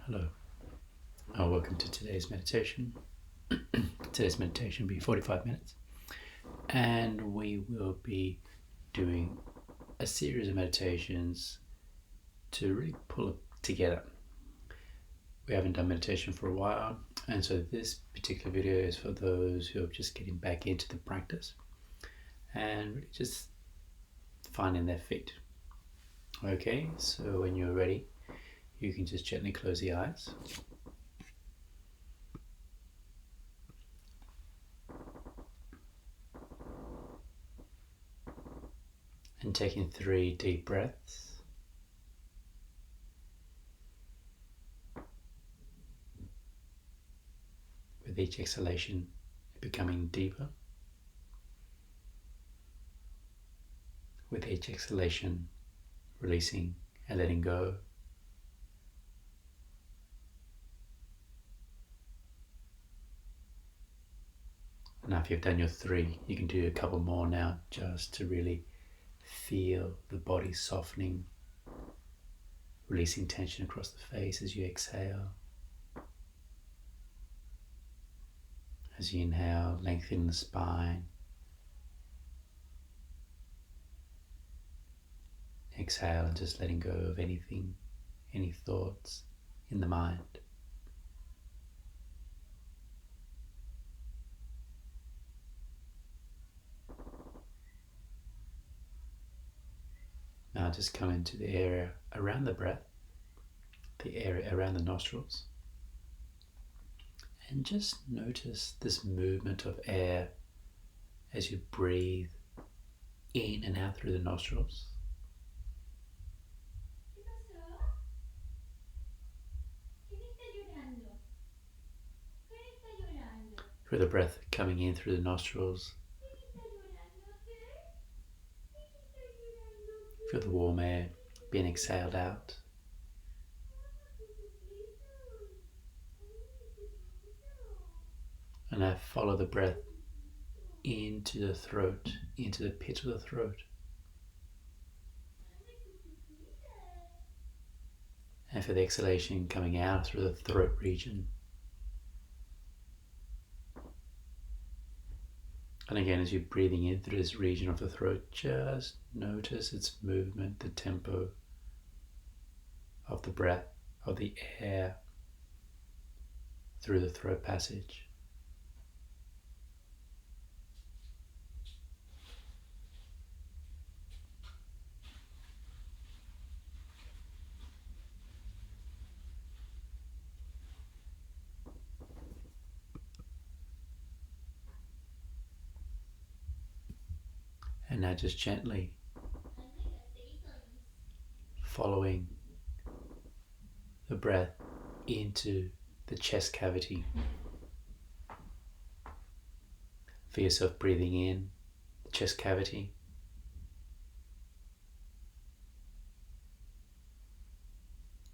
Hello, welcome to today's meditation. Today's meditation will be 45 minutes, and we will be doing a series of meditations to really pull it together. We haven't done meditation for a while, and so this particular video is for those who are just getting back into the practice and really just finding their feet. Okay, so when you're ready, you can just gently close the eyes. And taking 3 deep breaths. With each exhalation, becoming deeper. With each exhalation, releasing and letting go. Now if you've done your 3, you can do a couple more now just to really feel the body softening, releasing tension across the face as you exhale. As you inhale, lengthening the spine. Exhale and just letting go of anything, any thoughts in the mind. Now just come into the area around the breath, the area around the nostrils, and just notice this movement of air as you breathe in and out through the nostrils. Feel the breath coming in through the nostrils. Feel the warm air being exhaled out. And now follow the breath into the throat, into the pit of the throat. And for the exhalation coming out through the throat region. And again, as you're breathing in through this region of the throat, just notice its movement, the tempo of the breath, of the air through the throat passage. And now just gently following the breath into the chest cavity. Feel yourself breathing in the chest cavity.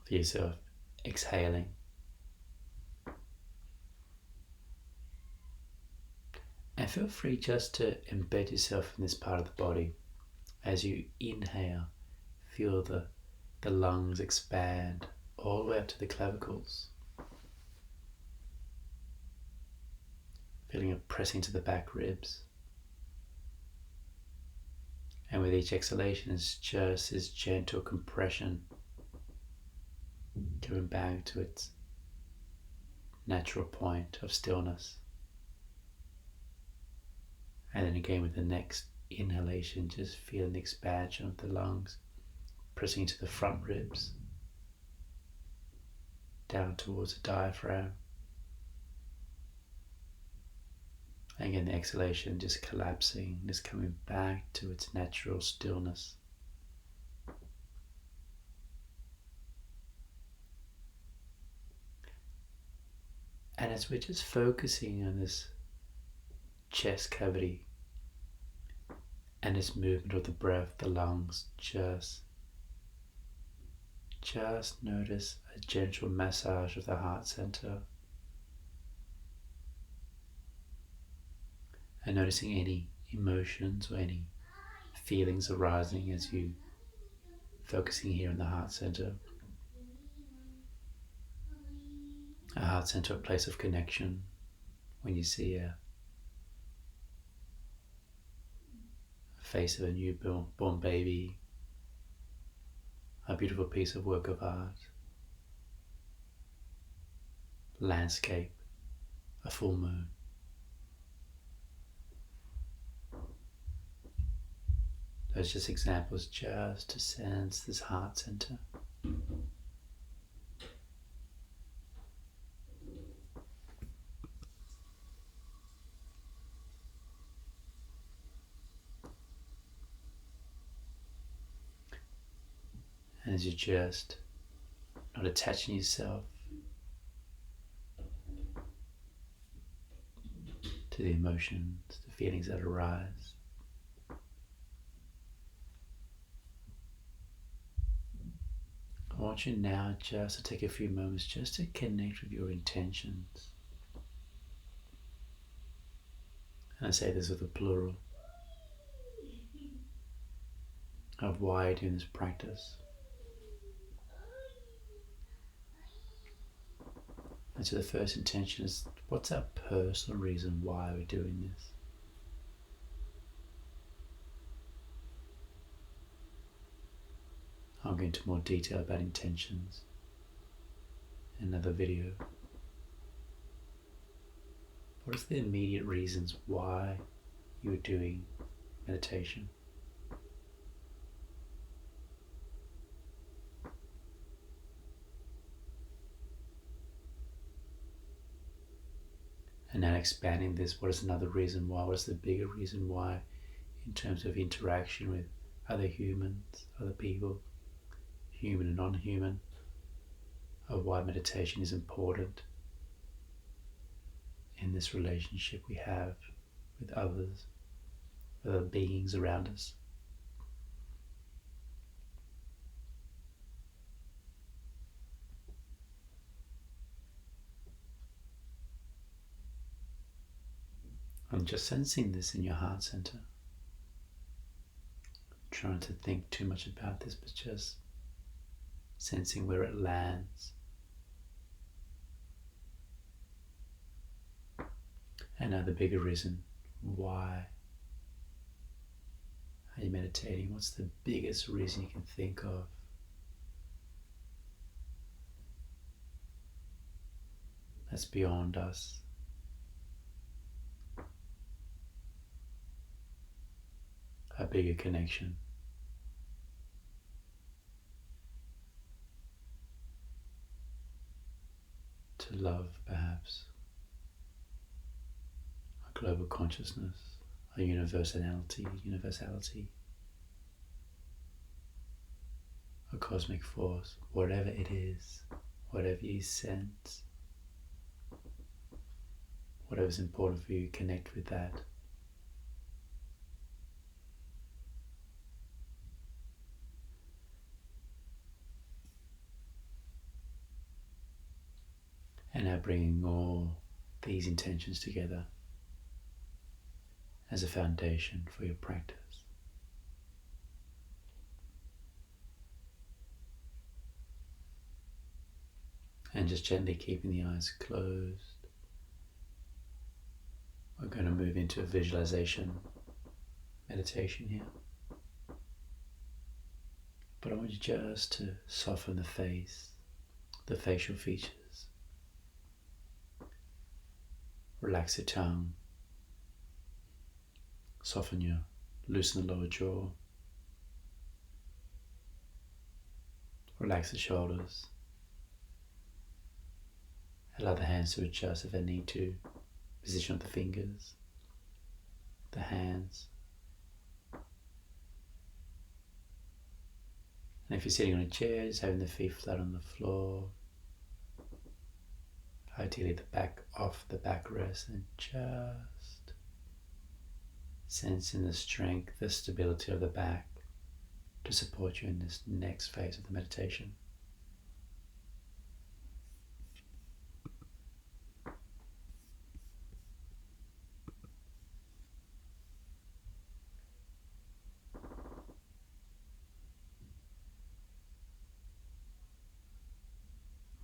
Feel yourself exhaling. And feel free just to embed yourself in this part of the body. As you inhale, feel the lungs expand all the way up to the clavicles. Feeling it pressing to the back ribs. And with each exhalation, it's just this gentle compression coming back to its natural point of stillness. And then again with the next inhalation, just feeling the expansion of the lungs, pressing into the front ribs, down towards the diaphragm. And again the exhalation just collapsing, just coming back to its natural stillness. And as we're just focusing on this chest cavity and this movement of the breath, the lungs, just notice a gentle massage of the heart center. And noticing any emotions or any feelings arising as you focusing here in the heart center. a heart center, a place of connection. When you see a face of a newborn baby, a beautiful piece of work of art, landscape, a full moon. Those are just examples just to sense this heart center. And as you're just not attaching yourself to the emotions, the feelings that arise, I want you now just to take a few moments just to connect with your intentions. And I say this with a plural of why you're doing this practice. And so the first intention is, what's our personal reason why we're doing this? I'll go into more detail about intentions in another video. What is the immediate reasons why you are doing meditation? And now expanding this, what is another reason why? What is the bigger reason why in terms of interaction with other humans, other people, human and non-human, of why meditation is important in this relationship we have with others, with other beings around us. I'm just sensing this in your heart center. Trying to think too much about this, but just sensing where it lands. And now the bigger reason, why are you meditating? What's the biggest reason you can think of? That's beyond us. A bigger connection. To love, perhaps. A global consciousness, a universality, a cosmic force, whatever it is, whatever you sense, whatever's important for you, connect with that. And now bringing all these intentions together as a foundation for your practice. And just gently keeping the eyes closed. We're going to move into a visualization meditation here. But I want you just to soften the face, the facial features. Relax your tongue. Loosen the lower jaw. Relax the shoulders. Allow the hands to adjust if they need to. Position of the fingers, the hands. And if you're sitting on a chair, just having the feet flat on the floor. Ideally the back off the backrest, and just sensing the strength, the stability of the back to support you in this next phase of the meditation.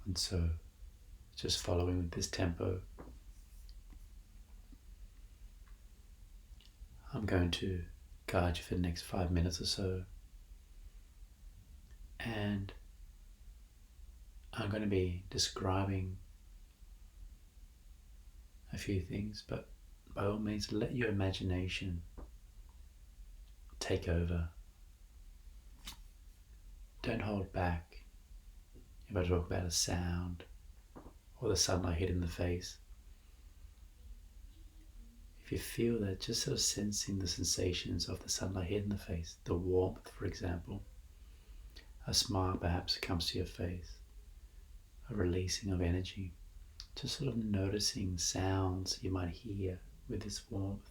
And so just following with this tempo. I'm going to guide you for the next 5 minutes or so, and I'm going to be describing a few things, but by all means let your imagination take over. Don't hold back. If I talk about a sound or the sunlight hitting the face, if you feel that, just sort of sensing the sensations of the sunlight hitting the face, the warmth, for example, a smile perhaps comes to your face, a releasing of energy, just sort of noticing sounds you might hear with this warmth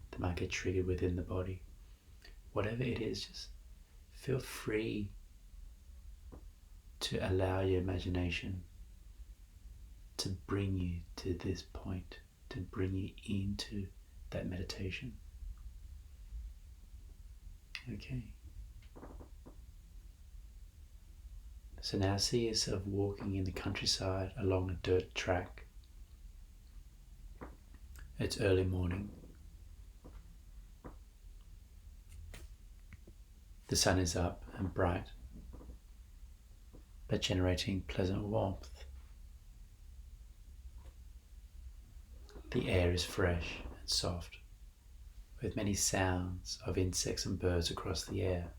that might get triggered within the body. Whatever it is, just feel free to allow your imagination to bring you to this point, to bring you into that meditation. Okay. So now see yourself walking in the countryside along a dirt track. It's early morning. The sun is up and bright, but generating pleasant warmth. The air is fresh and soft, with many sounds of insects and birds across the air.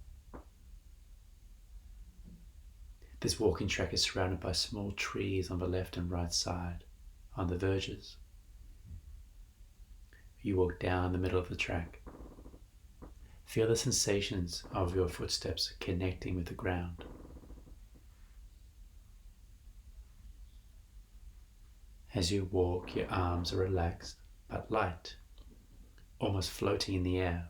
This walking track is surrounded by small trees on the left and right side, on the verges. You walk down the middle of the track. Feel the sensations of your footsteps connecting with the ground. As you walk, your arms are relaxed but light, almost floating in the air.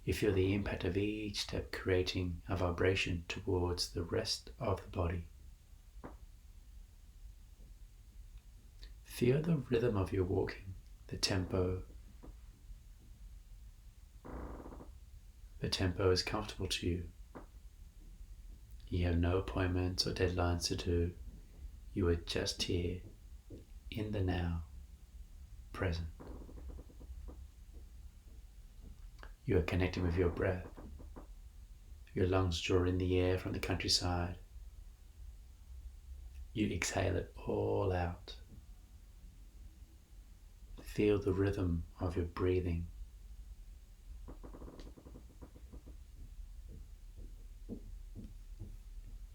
You feel the impact of each step creating a vibration towards the rest of the body. Feel the rhythm of your walking, the tempo. The tempo is comfortable to you. You have no appointments or deadlines to do. You are just here, in the now, present. You are connecting with your breath. Your lungs draw in the air from the countryside. You exhale it all out. Feel the rhythm of your breathing.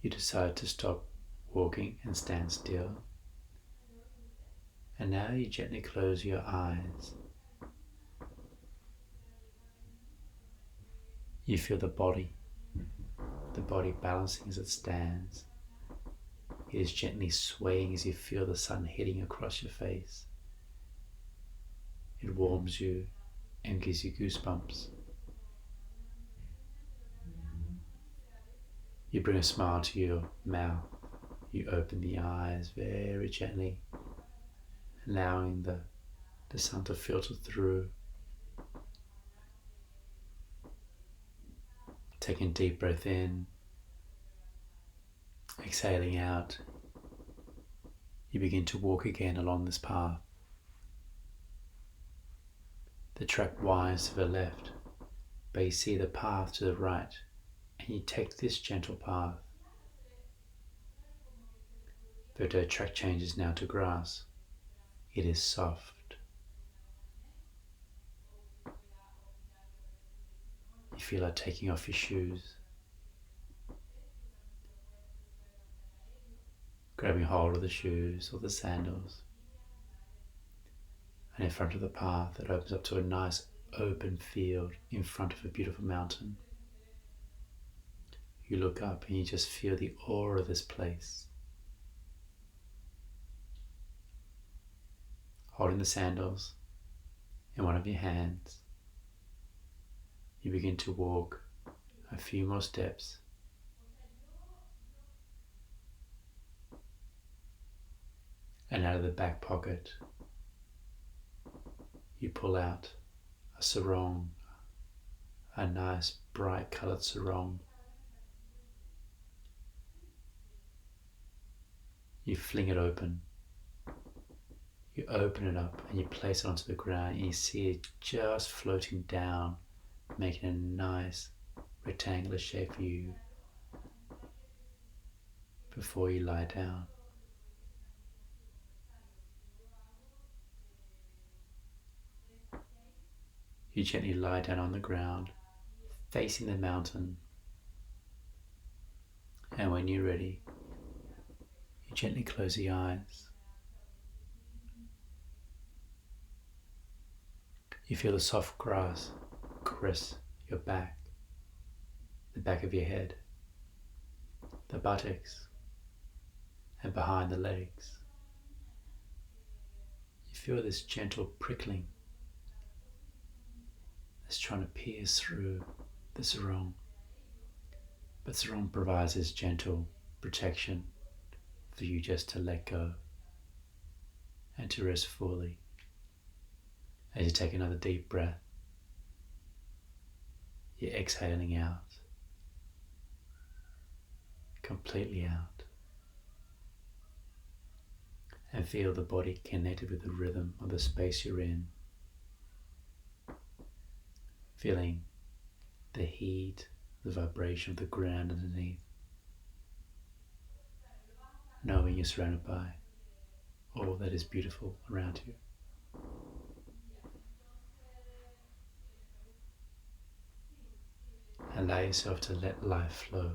You decide to stop walking and stand still. And now you gently close your eyes. You feel the body balancing as it stands. It is gently swaying as you feel the sun hitting across your face. It warms you and gives you goosebumps. You bring a smile to your mouth. You open the eyes very gently, allowing the sun to filter through. Taking a deep breath in, exhaling out. You begin to walk again along this path. The track winds to the left, but you see the path to the right, and you take this gentle path. The dirt track changes now to grass. It is soft. You feel like taking off your shoes, grabbing hold of the shoes or the sandals, and in front of the path it opens up to a nice open field in front of a beautiful mountain. You look up and you just feel the aura of this place. Holding the sandals in one of your hands, you begin to walk a few more steps. And out of the back pocket, you pull out a sarong, a nice bright coloured sarong. You fling it open. You open it up and you place it onto the ground, and you see it just floating down, making a nice rectangular shape for you before you lie down. You gently lie down on the ground, facing the mountain, and when you're ready, you gently close the eyes. You feel the soft grass caress your back, the back of your head, the buttocks, and behind the legs. You feel this gentle prickling that's trying to pierce through the sarong. But sarong provides this gentle protection for you just to let go and to rest fully. As you take another deep breath, you're exhaling out, completely out, and feel the body connected with the rhythm of the space you're in, feeling the heat, the vibration of the ground underneath, knowing you're surrounded by all that is beautiful around you. Allow yourself to let life flow.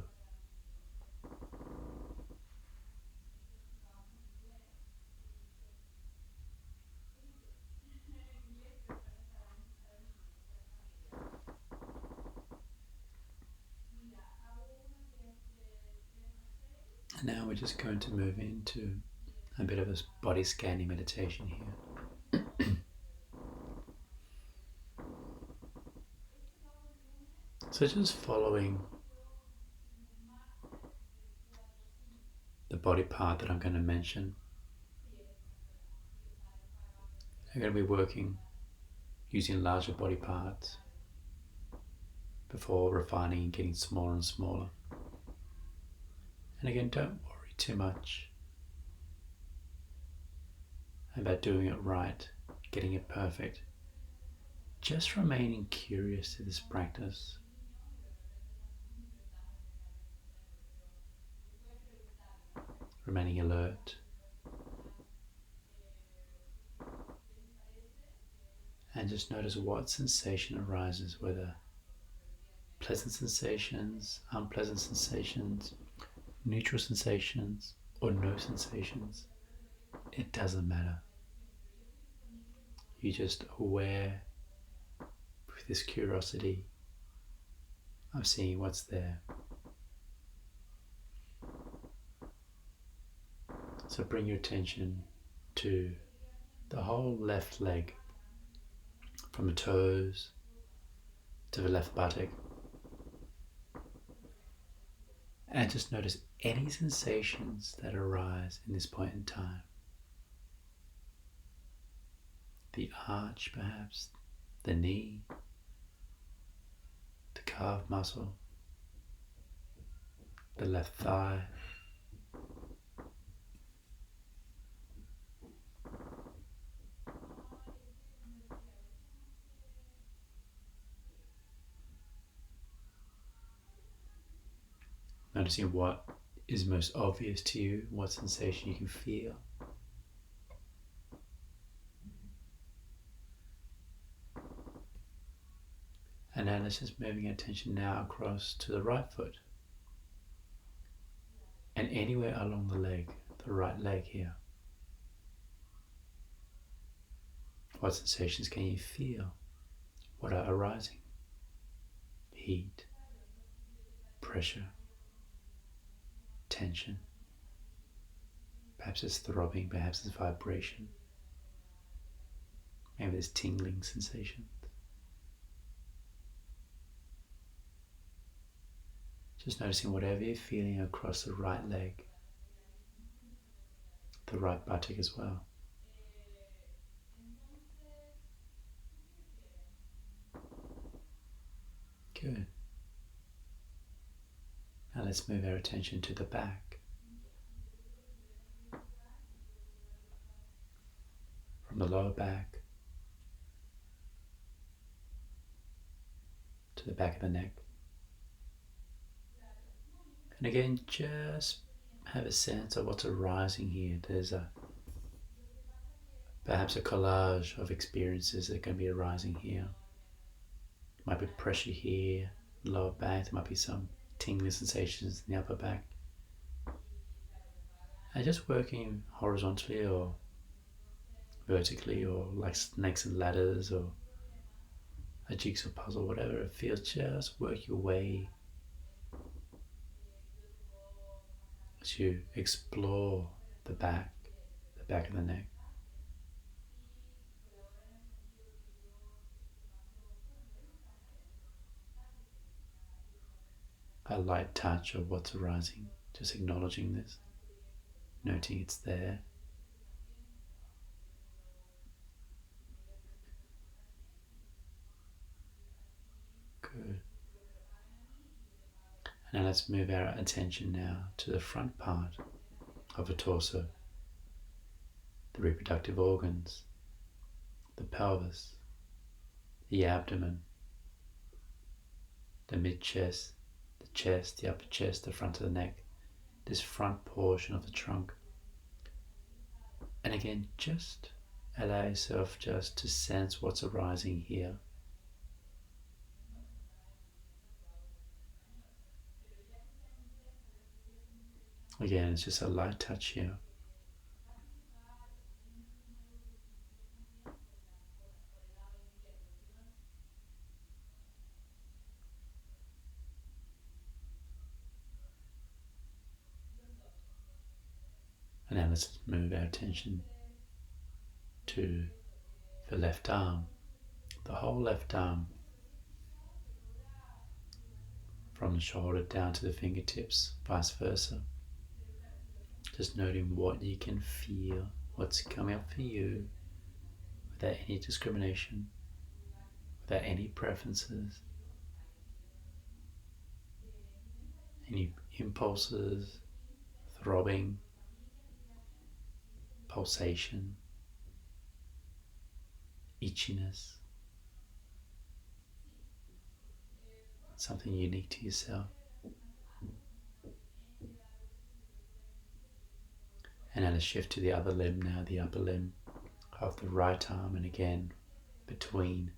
And now we're just going to move into a bit of a body scanning meditation here. So just following the body part that I'm going to mention. I'm going to be working using larger body parts before refining and getting smaller and smaller. And again, don't worry too much about doing it right, getting it perfect. Just remaining curious to this practice. Remaining alert. And just notice what sensation arises, whether pleasant sensations, unpleasant sensations, neutral sensations, or no sensations. It doesn't matter. You're just aware with this curiosity of seeing what's there. So bring your attention to the whole left leg, from the toes to the left buttock, and just notice any sensations that arise in this point in time. The arch perhaps, the knee, the calf muscle, the left thigh, noticing what is most obvious to you, what sensation you can feel. And now let's just moving our attention now across to the right foot. And anywhere along the leg, the right leg here. What sensations can you feel? What are arising? Heat, pressure, tension. Perhaps it's throbbing, perhaps it's vibration. Maybe there's tingling sensation. Just noticing whatever you're feeling across the right leg, the right buttock as well. Good. Now let's move our attention to the back. from the lower back to the back of the neck. And again, just have a sense of what's arising here. There's perhaps a collage of experiences that can be arising here. Might be pressure here, lower back. There might be some tingling sensations in the upper back. And just working horizontally or vertically, or like snakes and ladders, or a jigsaw puzzle, whatever it feels, just work your way as you explore the back of the neck. A light touch of what's arising, just acknowledging this, noting it's there. Good. And now let's move our attention now to the front part of the torso, the reproductive organs, the pelvis, the abdomen, the mid-chest, the chest, the upper chest, the front of the neck, this front portion of the trunk. And again, just allow yourself just to sense what's arising here. Again, it's just a light touch here. And now let's move our attention to the left arm, the whole left arm, from the shoulder down to the fingertips, vice versa. Just noting what you can feel, what's coming up for you, without any discrimination, without any preferences, any impulses, throbbing, pulsation, itchiness, something unique to yourself. And now let's shift to the other limb now, the upper limb of the right arm, and again between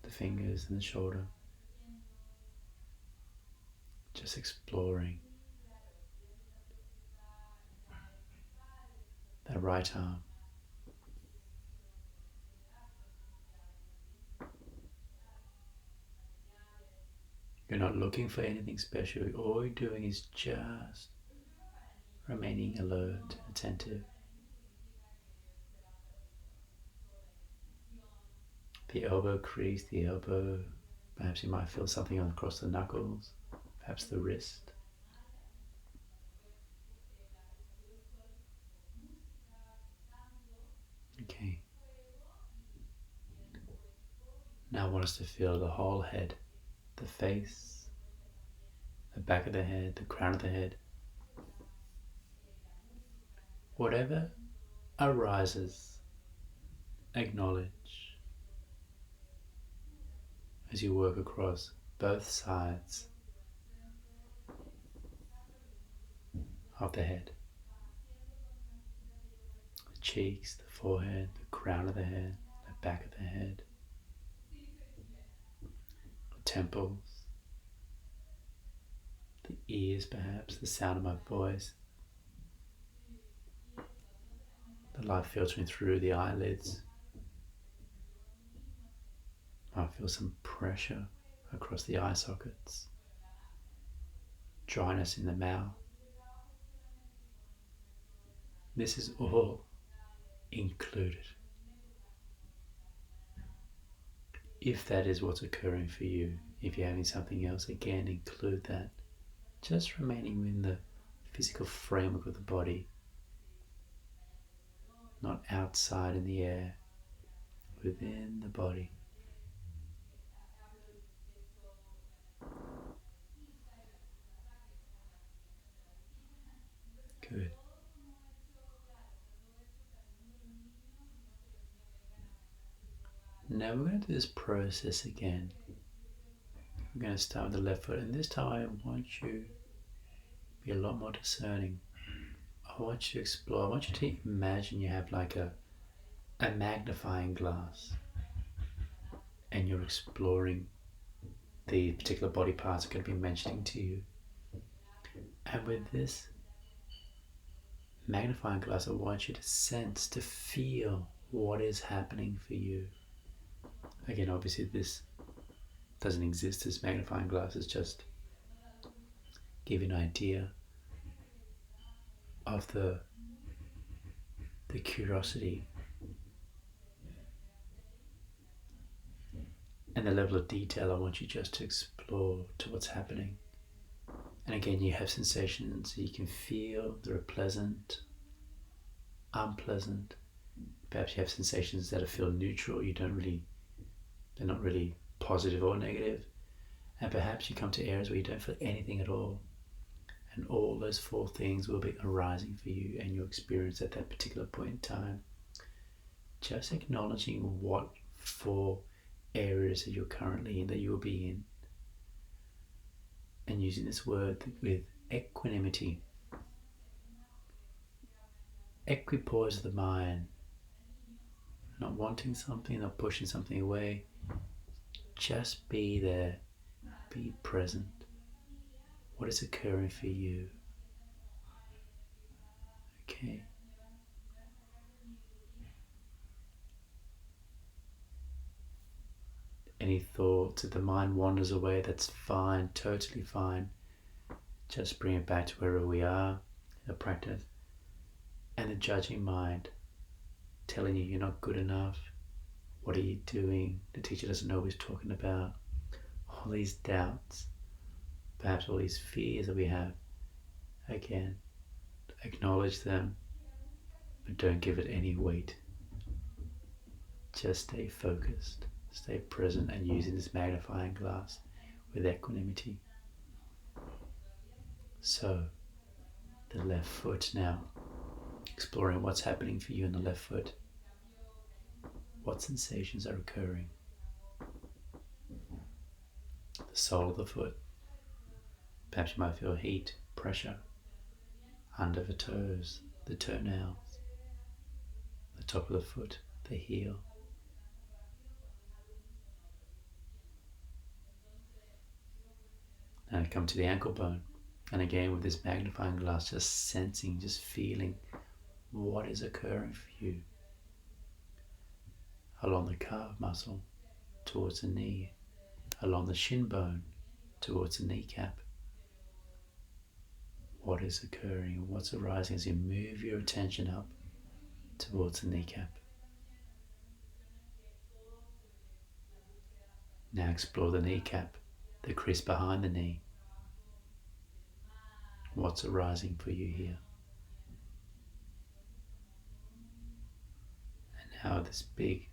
the fingers and the shoulder. Just exploring that right arm. You're not looking for anything special. All you're doing is just remaining alert, attentive. The elbow crease, the elbow, perhaps you might feel something across the knuckles, perhaps the wrist. Okay. Now I want us to feel the whole head, the face, the back of the head, the crown of the head. Whatever arises, acknowledge as you work across both sides of the head. The cheeks, the forehead, the crown of the head, the back of the head, the temples, the ears perhaps, the sound of my voice, the light filtering through the eyelids. I feel some pressure across the eye sockets, dryness in the mouth. This is all included. If that is what's occurring for you, if you're having something else, again include that. Just remaining within the physical framework of the body, not outside in the air, within the body. Good. now we're going to do this process again. We're going to start with the left foot, and this time I want you to be a lot more discerning. I want you to explore. I want you to imagine you have like a magnifying glass, and you're exploring the particular body parts I'm going to be mentioning to you. And with this magnifying glass, I want you to sense, to feel what is happening for you. Again, obviously this doesn't exist as magnifying glass, it's just give you an idea of the curiosity and the level of detail I want you just to explore to what's happening. And again, you have sensations you can feel that are pleasant, unpleasant. Perhaps you have sensations that feel neutral, they're not really positive or negative. And perhaps you come to areas where you don't feel anything at all. And all those four things will be arising for you and your experience at that particular point in time. Just acknowledging what four areas that you're currently in, that you will be in. And using this word with equanimity. Equipoise of the mind. Not wanting something, not pushing something away. Just be there. Be present. What is occurring for you? Okay. Any thoughts, if the mind wanders away, that's fine, totally fine. Just bring it back to wherever we are in the practice. And the judging mind telling you you're not good enough. What are you doing? The teacher doesn't know what he's talking about. All these doubts, perhaps all these fears that we have. Again, acknowledge them, but don't give it any weight. Just stay focused, stay present, and using this magnifying glass with equanimity. So, the left foot now, exploring what's happening for you in the left foot. What sensations are occurring? The sole of the foot. Perhaps you might feel heat, pressure, under the toes, the toenails, the top of the foot, the heel. Now come to the ankle bone. And again with this magnifying glass, just sensing, just feeling what is occurring for you. Along the calf muscle, towards the knee, along the shin bone, towards the kneecap. What is occurring, what's arising as you move your attention up towards the kneecap. Now explore the kneecap, the crease behind the knee. What's arising for you here? And now this big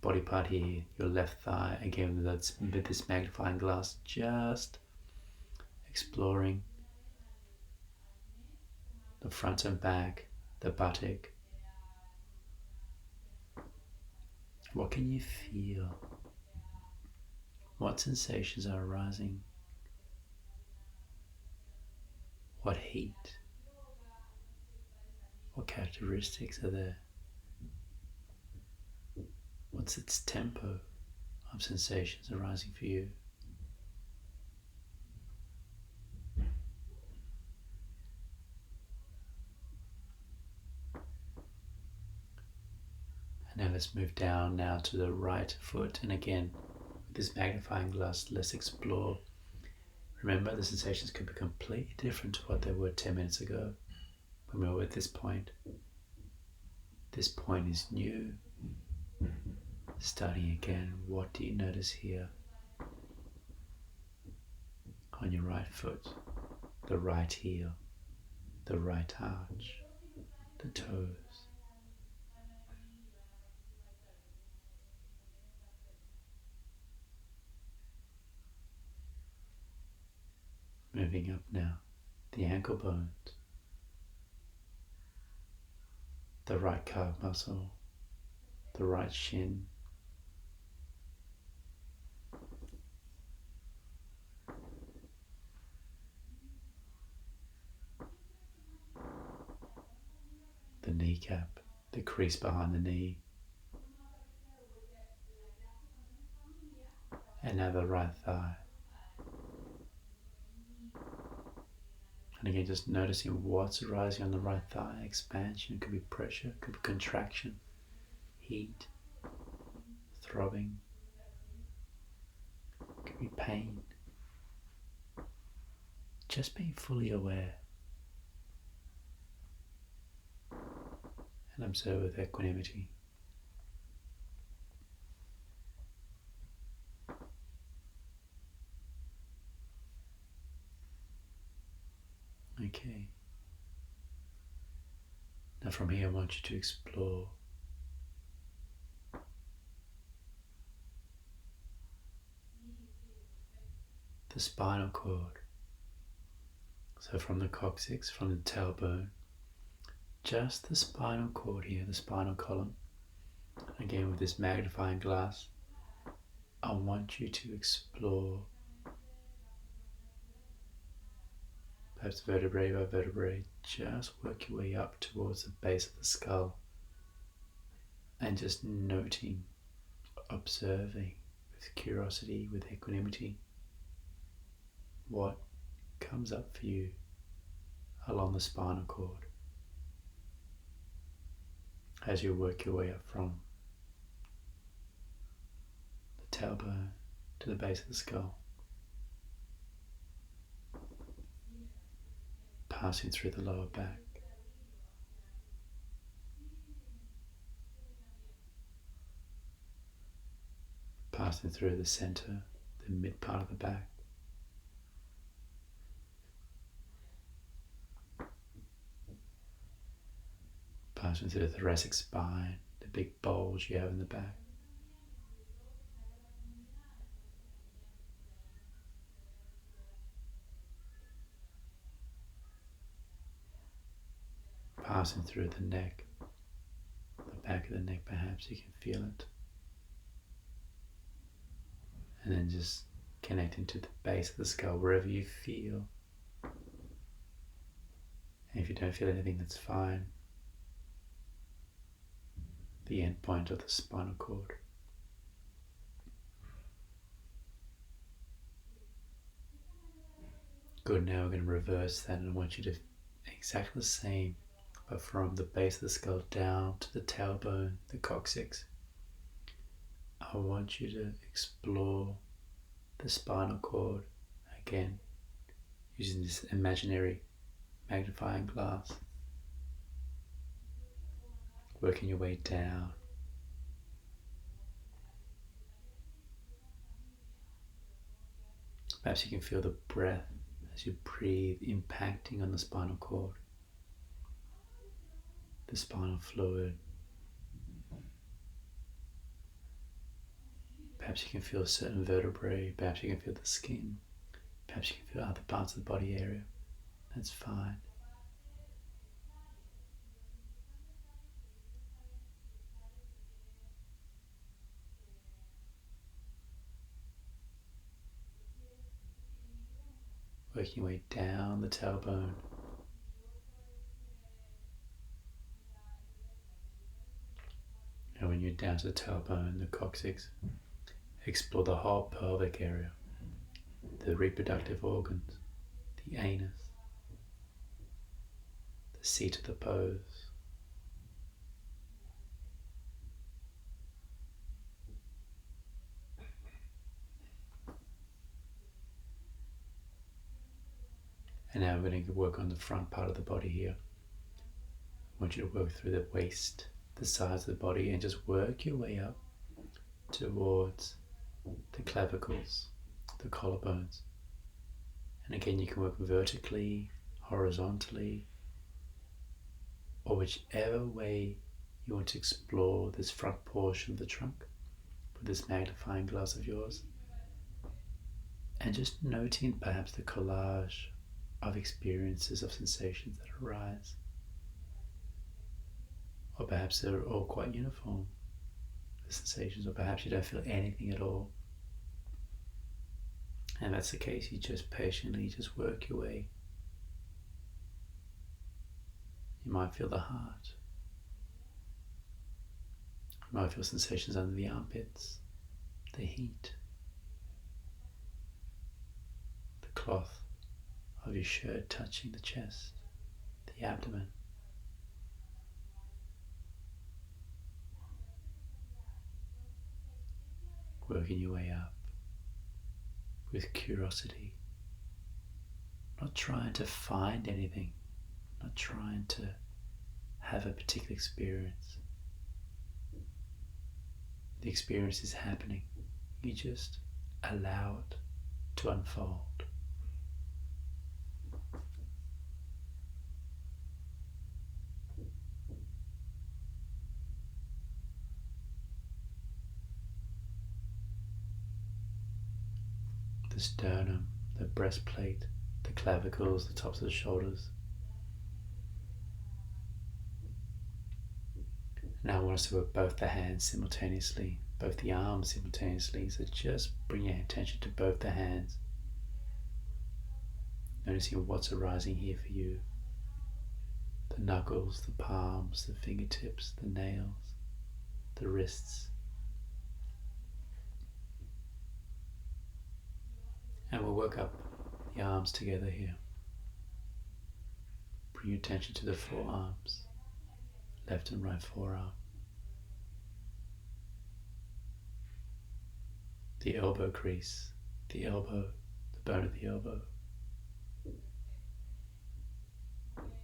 body part here, your left thigh, again with this magnifying glass, just exploring the front and back, the buttock. What can you feel? What sensations are arising? What heat? What characteristics are there? What's its tempo of sensations arising for you? And now let's move down now to the right foot. And again, with this magnifying glass, let's explore. Remember, the sensations could be completely different to what they were 10 minutes ago when we were at this point. This point is new. Starting again, what do you notice here? On your right foot, the right heel, the right arch, the toes. Moving up now, the ankle bones, the right calf muscle, the right shin, kneecap, the crease behind the knee. And now the right thigh. And again, just noticing what's arising on the right thigh. Expansion, could be pressure, could be contraction, heat, throbbing, could be pain. Just being fully aware. And observe with equanimity. Okay. Now from here I want you to explore the spinal cord. So from the coccyx, from the tailbone, just the spinal cord here, the spinal column. Again with this magnifying glass, I want you to explore perhaps vertebrae by vertebrae, just work your way up towards the base of the skull and just noting, observing with curiosity, with equanimity, what comes up for you along the spinal cord as you work your way up from the tailbone to the base of the skull. Passing through the lower back, passing through the center, the mid part of the back, passing through the thoracic spine, the big bulge you have in the back, passing through the neck, the back of the neck, perhaps you can feel it, and then just connecting to the base of the skull wherever you feel. And if you don't feel anything, that's fine. The end point of the spinal cord. Good, now we're going to reverse that, and I want you to exactly the same, but from the base of the skull down to the tailbone, the coccyx. I want you to explore the spinal cord again, using this imaginary magnifying glass. Working your way down. Perhaps you can feel the breath as you breathe impacting on the spinal cord, the spinal fluid. Perhaps you can feel certain vertebrae, perhaps you can feel the skin, perhaps you can feel other parts of the body area. That's fine. Working your way down the tailbone. And when you're down to the tailbone, the coccyx, explore the whole pelvic area, the reproductive organs, the anus, the seat of the pose. And now we're going to work on the front part of the body here. I want you to work through the waist, the sides of the body, and just work your way up towards the clavicles, the collarbones. And again, you can work vertically, horizontally, or whichever way you want to explore this front portion of the trunk with this magnifying glass of yours. And just noting perhaps the collage of experiences, of sensations that arise. Or perhaps they're all quite uniform, the sensations, or perhaps you don't feel anything at all. And that's the case, you just patiently just work your way. You might feel the heart, You might feel sensations under the armpits, the heat, the cloth of your shirt touching the chest, the abdomen. Working your way up with curiosity, not trying to find anything, not trying to have a particular experience. The experience is happening. You just allow it to unfold. The sternum, the breastplate, the clavicles, the tops of the shoulders. Now I want us to work both the hands simultaneously, both the arms simultaneously. So just bring your attention to both the hands. Noticing what's arising here for you. The knuckles, the palms, the fingertips, the nails, the wrists. And we'll work up the arms together here. Bring your attention to the forearms, left and right forearm. The elbow crease, the elbow, the bone of the elbow.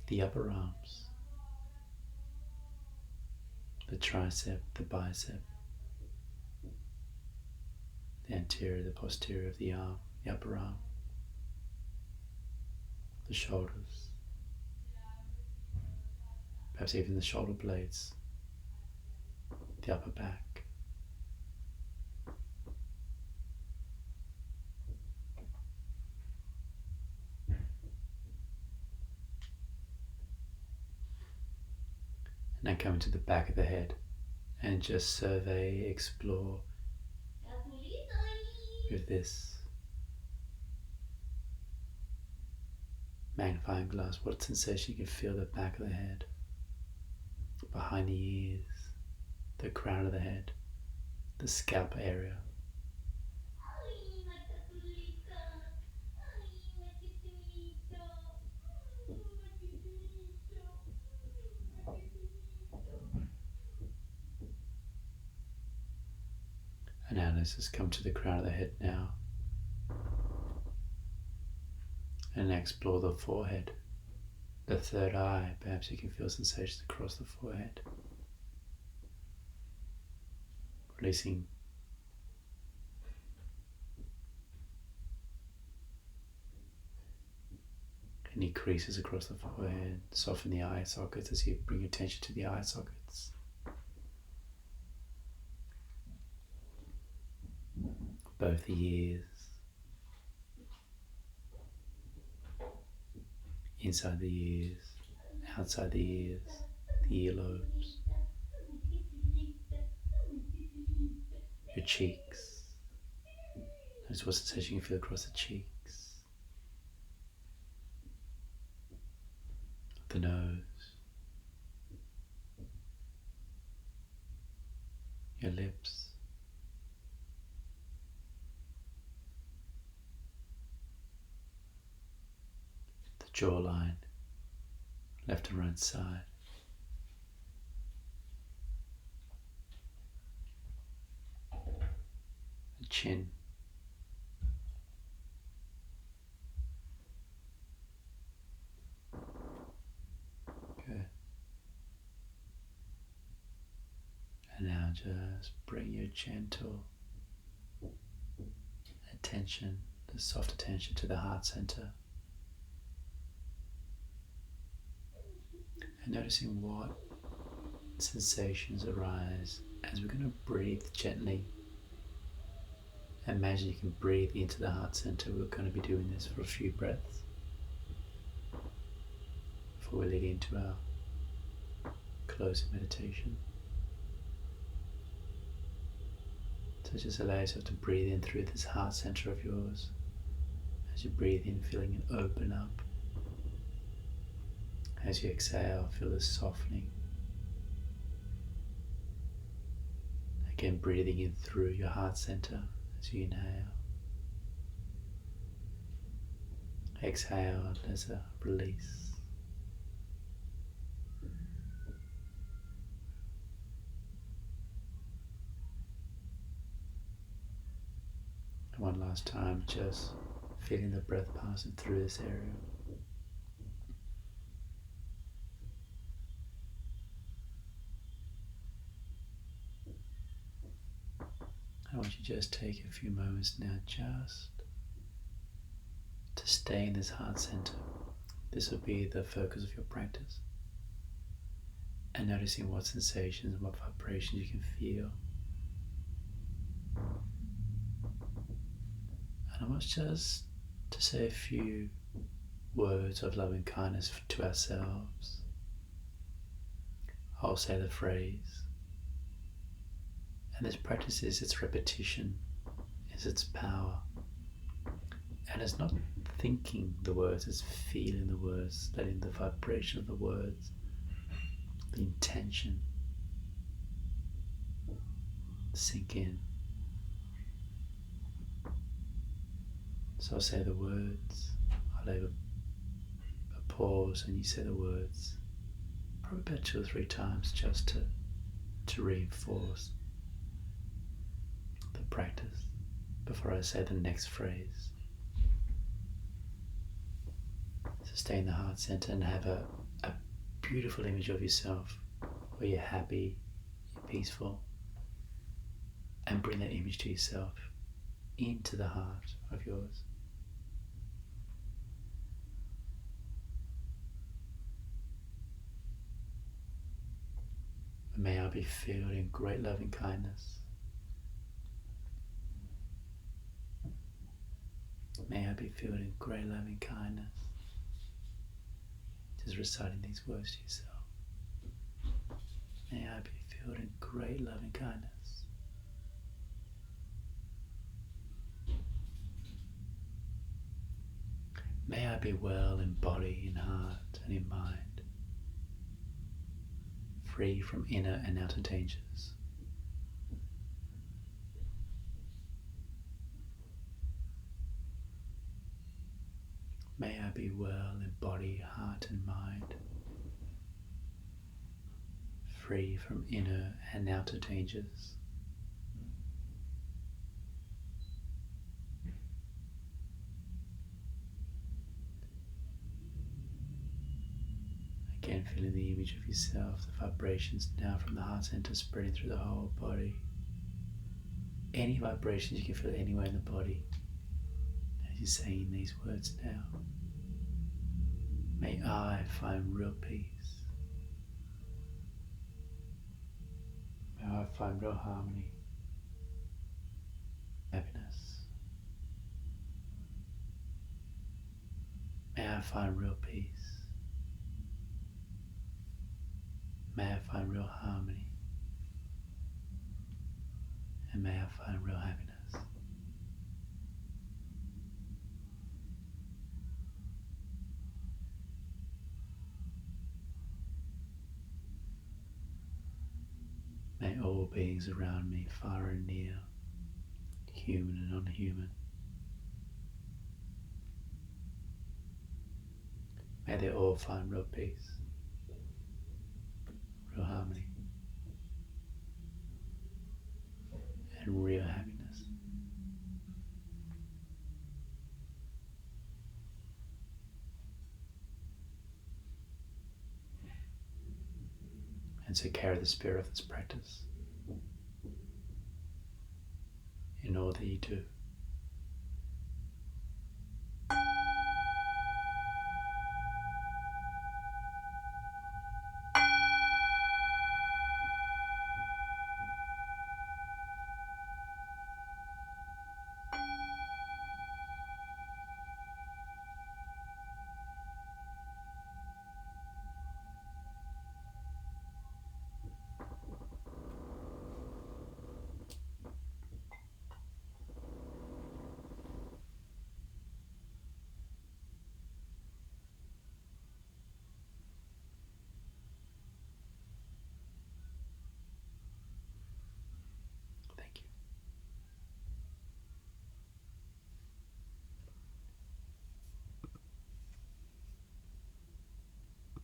The upper arms, the tricep, the bicep, the anterior, the posterior of the arm, the upper arm, the shoulders, perhaps even the shoulder blades, the upper back. Now coming to the back of the head and just survey, explore with this magnifying glass what sensation you can feel the back of the head, behind the ears, the crown of the head, the scalp area. And now let's just come to the crown of the head now. And explore the forehead, the third eye. Perhaps you can feel sensations across the forehead. Releasing any creases across the forehead. Soften the eye sockets as you bring your attention to the eye sockets. Both the ears, inside the ears, outside the ears, the earlobes, your cheeks. Notice what sensation you feel across the cheeks, the nose, your lips, jawline, left and right side, the chin, good. And now just bring your gentle attention, the soft attention to the heart center. And noticing what sensations arise as we're going to breathe gently. Imagine you can breathe into the heart center. We're going to be doing this for a few breaths before we lead into our closing meditation. So just allow yourself to breathe in through this heart center of yours. As you breathe in, feeling it open up. As you exhale, feel the softening. Again, breathing in through your heart center as you inhale. Exhale as a release. And one last time, just feeling the breath passing through this area. I want you to just take a few moments now just to stay in this heart center. This will be the focus of your practice. And noticing what sensations and what vibrations you can feel. And I want just to say a few words of loving kindness to ourselves. I'll say the phrase. And this practice is its repetition, is its power. And it's not thinking the words, it's feeling the words, letting the vibration of the words, the intention sink in. So I'll say the words, I'll leave a pause and you say the words, probably about 2 or 3 times just to reinforce the practice before I say the next phrase. So stay in the heart center and have a beautiful image of yourself where you're happy, you're peaceful, and bring that image to yourself into the heart of yours. May I be filled in great loving kindness. May I be filled in great loving kindness. Just reciting these words to yourself. May I be filled in great loving kindness. May I be well in body, in heart, and in mind, free from inner and outer dangers. May I be well in body, heart, and mind, free from inner and outer dangers. Again, feeling the image of yourself, the vibrations now from the heart center spreading through the whole body. Any vibrations you can feel anywhere in the body as you're saying these words now. May I find real peace. May I find real harmony, happiness. May I find real peace. May I find real harmony, and may I find real happiness. May all beings around me, far and near, human and non-human, may they all find real peace, real harmony, and real happiness. And so carry the spirit of this practice in all that you do.